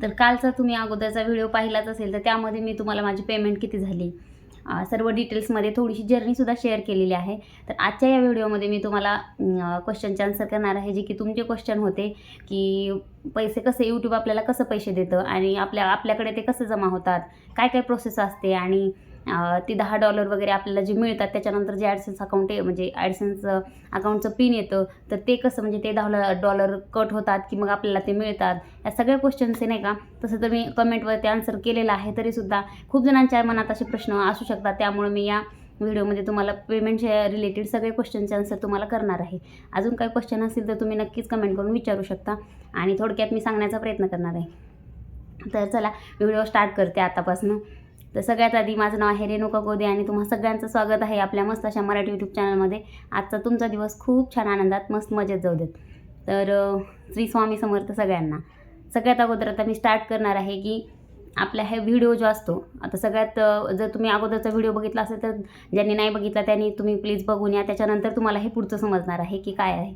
तर कालचा तुम्ही अगोदरचा व्हिडिओ पाहिलाच असेल तर त्यामध्ये मी तुम्हाला माझी पेमेंट किती झाली सर्व डिटेल्समध्ये थोडीशी जर्नीसुद्धा शेअर केलेली आहे. तर आजच्या या व्हिडिओमध्ये मी तुम्हाला क्वेश्चनचे आन्सर करणार आहे, जे की तुमचे क्वेश्चन होते की पैसे कसे यूट्यूब आपल्याला कसं पैसे देतं आणि आपल्याकडे ते कसं जमा होतात, काय काय प्रोसेस असते आणि ती $10 वगैरे आपल्याला जे मिळतात त्याच्यानंतर जे ॲडसेन्स अकाउंट आहे म्हणजे ॲडसेन्स अकाउंटचं पिन येतं तर ते कसं म्हणजे ते $10 कट होतात की मग आपल्याला ते मिळतात, या सगळ्या क्वेश्चन्सचे नाही का तसं तर मी कमेंटवरती आन्सर केलेलं आहे. तरीसुद्धा खूप जणांच्या मनात असे प्रश्न असू शकतात, त्यामुळे मी या व्हिडिओमध्ये तुम्हाला पेमेंटच्या रिलेटेड सगळे क्वेश्चनचे आन्सर तुम्हाला करणार आहे. अजून काही क्वेश्चन असतील तर तुम्ही नक्कीच कमेंट करून विचारू शकता आणि थोडक्यात मी सांगण्याचा प्रयत्न करणार आहे. तर चला व्हिडिओ स्टार्ट करते आतापासून. तर सगळ्यात आधी माझं नाव आहे रेणुका गोदे आणि तुम्हा सगळ्यांचं स्वागत आहे आपल्या मस्त अशा मराठी यूट्यूब चॅनलमध्ये. आजचा तुमचा दिवस खूप छान आनंदात मस्त मजेत जाऊ देत. तर श्री स्वामी समर्थ सगळ्यांना. सगळ्यात अगोदर आता मी स्टार्ट करणार आहे की आपला हे व्हिडिओ जो असतो आता सगळ्यात जर तुम्ही अगोदरचा व्हिडिओ बघितला असेल तर ज्यांनी नाही बघितला त्यांनी तुम्ही प्लीज बघून या, त्याच्यानंतर तुम्हाला हे पुढचं समजणार आहे की काय आहे.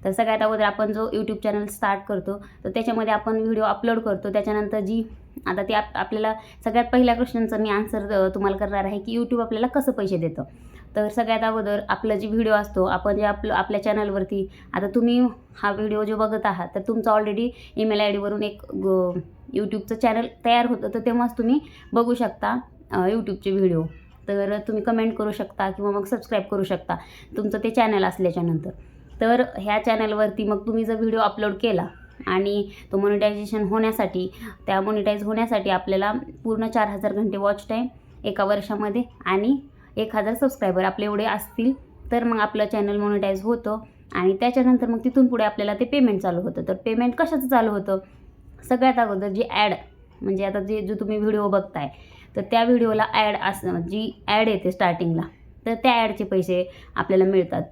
तर सगळ्यात अगोदर आपण जो यूट्यूब चॅनल स्टार्ट करतो तर त्याच्यामध्ये आपण व्हिडिओ अपलोड करतो. त्याच्यानंतर जी आता ती आपल्याला सगळ्यात पहिल्या क्वेश्चनचं मी आन्सर तुम्हाला करणार आहे की यूट्यूब आपल्याला कसं पैसे देतं. तर सगळ्यात अगोदर आपलं जे व्हिडिओ असतो आपण जे आपल्या चॅनलवरती आता तुम्ही हा व्हिडिओ जो बघत आहात तर तुमचं ऑलरेडी ईमेल आय डीवरून एक यूट्यूबचं चॅनल तयार होतं, तर तेव्हाच तुम्ही बघू शकता यूट्यूबचे व्हिडिओ. तर तुम्ही कमेंट करू शकता किंवा मग सबस्क्राईब करू शकता तुमचं ते चॅनल असल्याच्यानंतर. तर ह्या चॅनलवरती मग तुम्ही जर व्हिडिओ अपलोड केला आणि तो मोनिटायझेशन होण्यासाठी मोनिटाईज होण्यासाठी आपल्याला पूर्ण 4000 घंटे वॉच टाईम एका वर्षामध्ये आणि 1000 सबस्क्रायबर आपले एवढे असतील तर मग आपलं चॅनल मोनिटाईज होतं आणि त्याच्यानंतर मग तिथून पुढे आपल्याला ते पेमेंट चालू होतं. तर पेमेंट कशाचं चालू होतं, सगळ्यात अगोदर जी ॲड म्हणजे आता जो तुम्ही व्हिडिओ बघताय तर त्या व्हिडिओला जी ॲड येते स्टार्टिंगला तर त्या ॲडचे पैसे आपल्याला मिळतात.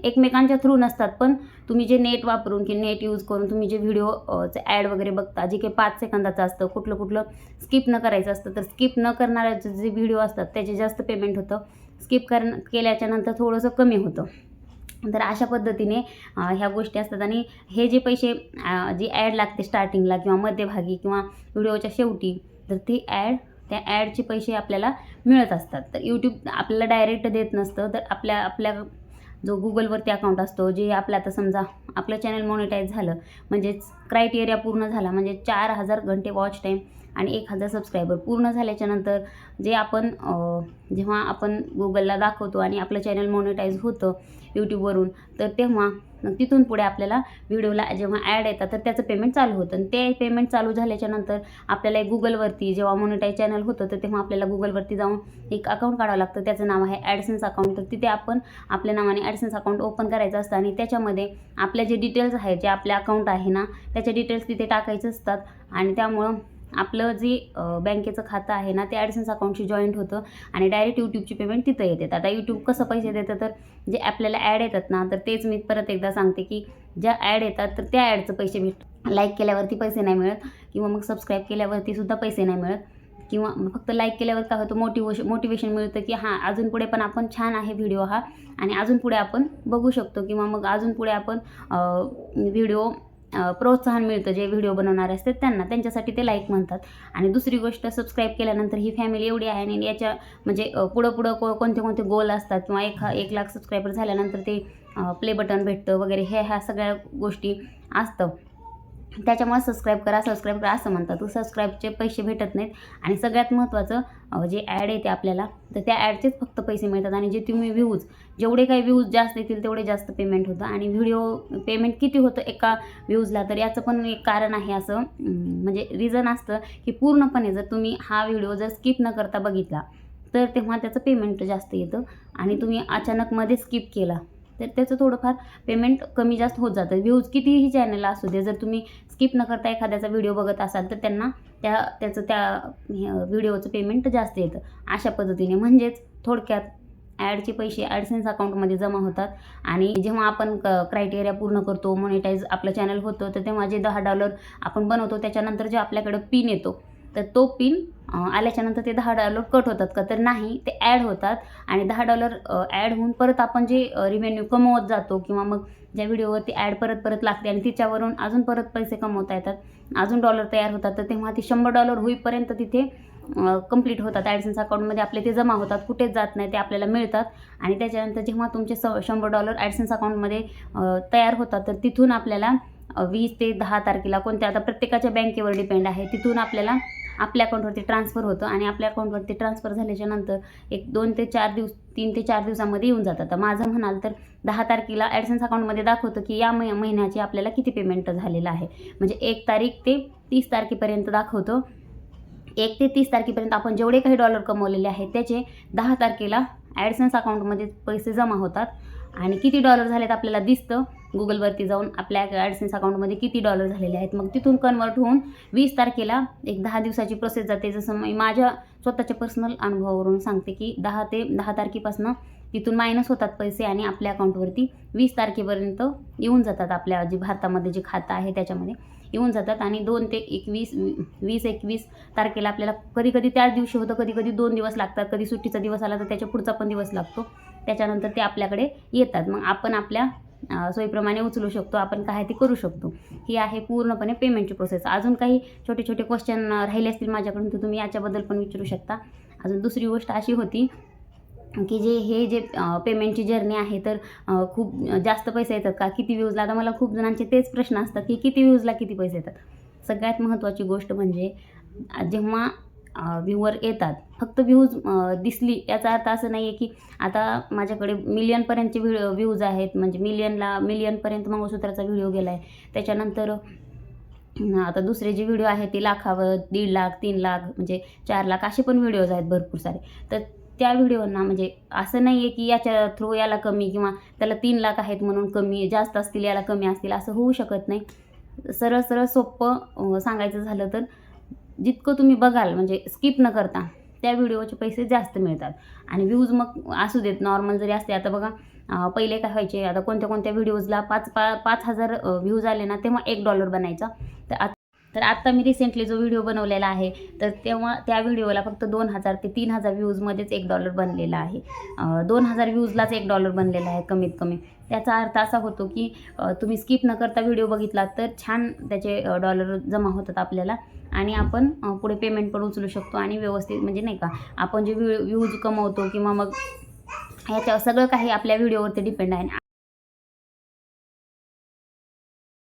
एकमेकांच्या थ्रू नसतात, पण तुम्ही जे नेट वापरून की नेट यूज करून तुम्ही जे व्हिडिओचं ॲड वगैरे बघता जे काही 5 सेकंदाचं असतं, कुठलं स्किप न करायचं असतं, तर स्किप न करणाऱ्याचे जे व्हिडिओ असतात त्याचे जास्त पेमेंट होतं, स्किप केल्याच्यानंतर थोडंसं कमी होतं. तर अशा पद्धतीने ह्या गोष्टी असतात आणि हे जे पैसे जी ॲड लागते स्टार्टिंगला किंवा मध्यभागी किंवा व्हिडिओच्या शेवटी तर ती त्या ॲडचे पैसे आपल्याला मिळत असतात. तर यूट्यूब आपल्याला डायरेक्ट देत नसतं, तर आपल्या जो गुगलवरती अकाउंट असतो जे आपलं आता समजा आपलं चॅनल मोनिटाईज झालं म्हणजेच क्रायटेरिया पूर्ण झाला म्हणजे 4000 घंटे वॉच टाईम आणि 1000 सबस्क्रायबर पूर्ण झाल्याच्यानंतर जे आपण जेव्हा आपण गुगलला दाखवतो आणि आपलं चॅनल मोनिटाईज होतं यूट्यूबवरून तर तेव्हा तिथून पुढे आपल्याला व्हिडिओला जेव्हा ॲड येतात तर त्याचं पेमेंट चालू होतं आणि ते पेमेंट चालू झाल्याच्यानंतर आपल्याला एक गुगलवरती जेव्हा मोनिटाईज चॅनल होतं तर तेव्हा आपल्याला गुगलवरती जाऊन एक अकाउंट काढावं लागतं, त्याचं नाव आहे ॲडसेन्स अकाउंट. तर तिथे आपण आपल्या नावाने ॲडसेन्स अकाउंट ओपन करायचं असतं आणि त्याच्यामध्ये आपल्या जे डिटेल्स आहेत जे आपल्या अकाउंट आहे ना त्याचे डिटेल्स तिथे टाकायचे असतात आणि त्यामुळं आपलं जे बँकेचं खातं आहे ना ते ॲडसेन्स अकाउंटशी जॉईंट होतं आणि डायरेक्ट यूट्यूबची पेमेंट तिथं येते. आता यूट्यूब कसं पैसे देतं तर जे आपल्याला ॲड येतात ना तर तेच मी परत एकदा सांगते की ज्या ॲड येतात तर त्या ॲडचं पैसे भेटतात. लाईक केल्यावरती पैसे नाही मिळत किंवा मग सबस्क्राईब केल्यावरती सुद्धा पैसे नाही मिळत किंवा फक्त लाईक केल्यावर काय होतं मोटिवेशन मिळतं की हां अजून पुढे पण आपण छान आहे व्हिडिओ हा आणि अजून पुढे आपण बघू शकतो किंवा मग अजून पुढे आपण व्हिडिओ प्रोत्साहन मिळतं जे व्हिडिओ बनवणारे असतात त्यांच्यासाठी ते लाईक म्हणतात. आणि दुसरी गोष्ट सबस्क्राईब केल्यानंतर ही फॅमिली एवढी आहे आणि याच्या म्हणजे पुढं कोणते गोल असतात किंवा 1 लाख सबस्क्रायबर झाल्यानंतर ते प्ले बटन भेटतं वगैरे ह्या सगळ्या गोष्टी असतं. त्याच्यामुळे सबस्क्राईब करा असं म्हणतात. तर सबस्क्राईबचे पैसे भेटत नाहीत आणि सगळ्यात महत्त्वाचं जे ॲड येते आपल्याला तर त्या ॲडचेच फक्त पैसे मिळतात आणि जे तुम्ही जेवढे काही व्ह्यूज जास्त येतील तेवढे जास्त पेमेंट होतं. आणि व्हिडिओ पेमेंट किती होतं एका व्ह्यूजला तर याचं पण एक कारण आहे असं म्हणजे रिझन असतं की पूर्णपणे जर तुम्ही हा व्हिडिओ जर स्किप न करता बघितला तर तेव्हा त्याचं पेमेंट जास्त येतं आणि तुम्ही अचानक मध्ये स्किप केला तर त्याचं थोडंफार पेमेंट कमी जास्त होत जातं. व्ह्यूज कितीही चॅनलला असू दे जर तुम्ही स्किप न करता एखाद्याचा व्हिडिओ बघत असाल तर त्यांना त्या व्हिडिओचं पेमेंट जास्त येतं. अशा पद्धतीने म्हणजेच थोडक्यात ॲडचे पैसे ॲडसेन्स अकाउंटमध्ये जमा होतात आणि जेव्हा आपण क्रायटेरिया पूर्ण करतो मोनिटाईज आपलं चॅनल होतं तर तेव्हा जे $10 आपण बनवतो त्याच्यानंतर जे आपल्याकडं पिन येतो तर तो पिन आल्याच्यानंतर ते $10 कट होतात का, तर नाही, ते ॲड होतात आणि $10 ॲड होऊन परत आपण जे रिव्हेन्यू कमवत जातो किंवा मग ज्या व्हिडिओवरती ॲड परत लागते आणि तिच्यावरून अजून परत पैसे कमवता येतात, अजून डॉलर तयार होतात, तर तेव्हा ती $100 होईपर्यंत तिथे कंप्लीट होतात. ॲडसेन्स अकाउंटमध्ये आपले ते जमा होतात, कुठेच जात नाही, ते आपल्याला मिळतात. आणि त्याच्यानंतर जेव्हा तुमचे $100 ॲडसेन्स अकाउंटमध्ये तयार होतात, तर तिथून आपल्याला 20 ते 10 तारखेला कोणत्या, आता प्रत्येकाच्या बँकेवर डिपेंड आहे, तिथून आपल्याला आपल्या अकाउंटवरती ट्रान्सफर होतं आणि आपल्या अकाउंटवरती ट्रान्सफर झाल्याच्या नंतर 3 ते 4 दिवसामध्ये येऊन जातात. तर माझं म्हणाल तर 10 तारखेला ॲडसेन्स अकाउंटमध्ये दाखवतं की या महिन्याची आपल्याला किती पेमेंट झालेलं आहे. म्हणजे 1 तारीख ते 30 तारखेपर्यंत दाखवतो. 1 ते 30 तारखेपर्यंत आपण जेवढे काही डॉलर कमवलेले आहेत त्याचे 10 तारखेला ॲडसेन्स अकाउंटमध्ये पैसे जमा होतात आणि किती डॉलर झालेत आपल्याला दिसतं. गुगलवरती जाऊन आपल्या ॲडसेन्स अकाउंटमध्ये किती डॉलर झालेले आहेत, मग तिथून कन्वर्ट होऊन 20 तारखेला एक 10 दिवसाची प्रोसेस जाते. जसं मी माझ्या स्वतःच्या पर्सनल अनुभवावरून सांगते की 10 तारखेपासून तिथून मायनस होतात पैसे आणि आपल्या अकाउंटवरती 20 तारखेपर्यंत येऊन जातात. आपल्या जे भारतामध्ये जे खातं आहे त्याच्यामध्ये येऊन जातात आणि 2 ते 21 तारखेला आपल्याला कधी त्याच दिवशी होतं, कधी 2 दिवस लागतात, कधी सुट्टीचा दिवस आला तर त्याच्या पुढचा पण दिवस लागतो. त्याच्यानंतर ते आपल्याकडे येतात. मग आपण आपल्या सोयीप्रमाणे उचलू शकतो, आपण काय ते करू शकतो. ही आहे पूर्णपणे पेमेंटची प्रोसेस. अजून काही छोटे क्वेश्चन राहिले असतील माझ्याकडून तर तुम्ही याच्याबद्दल पण विचारू शकता. अजून दुसरी गोष्ट अशी होती की हे जे पेमेंटची जर्नी आहे तर खूप जास्त पैसे येतात का, किती व्ह्यूजला, आता मला खूप जणांचे तेच प्रश्न असतात की किती व्ह्यूजला किती पैसे येतात. सगळ्यात महत्त्वाची गोष्ट म्हणजे जेव्हा व्ह्यूवर येतात, फक्त व्ह्यूज दिसली याचा अर्थ असं नाही आहे की आता माझ्याकडे मिलियनपर्यंतचे व्ह्यूज आहेत, म्हणजे मिलियनपर्यंत मंगळसूत्राचा व्हिडिओ गेला आहे. त्याच्यानंतर आता दुसरे जे व्हिडिओ आहेत ते लाखावर, 1.5 लाख, 3 लाख, म्हणजे 4 लाख असे पण व्हिडिओज आहेत भरपूर सारे. तर त्या व्हिडिओंना म्हणजे असं नाही आहे की याच्या थ्रू याला कमी किंवा त्याला 3 लाख आहेत म्हणून कमी, जास्त असतील याला कमी असतील, असं होऊ शकत नाही. सरळ सोपं सांगायचं झालं तर जितकं तुम्ही बघाल म्हणजे स्किप न करता त्या व्हिडिओचे पैसे जास्त मिळतात. आणि व्ह्यूज मग असू देत नॉर्मल जरी असते. आता बघा पहिले काय व्हायचे, आता कोणत्या व्हिडिओजला 5,000 व्ह्यूज आले ना तेव्हा $1 बनायचा. तर आत्ता मी रिसेंटली जो व्हिडिओ बनवलेला आहे तर तेव्हा त्या व्हिडिओला फक्त 2,000 ते 3,000 व्ह्यूजमध्येच $1 बनलेला आहे. 2,000 व्ह्यूजलाच $1 बनलेला आहे कमीत कमी. त्याचा अर्थ असा होतो की तुम्ही स्किप न करता व्हिडिओ बघितला तर छान त्याचे डॉलर जमा होतात आपल्याला आणि आपण पुढे पेमेंट पण उचलू शकतो आणि व्यवस्थित, म्हणजे नाही का, आपण जे व्ह्यूज कमवतो किंवा मग ह्याच्यावर सगळं काही आपल्या व्हिडिओवरती डिपेंड आहे.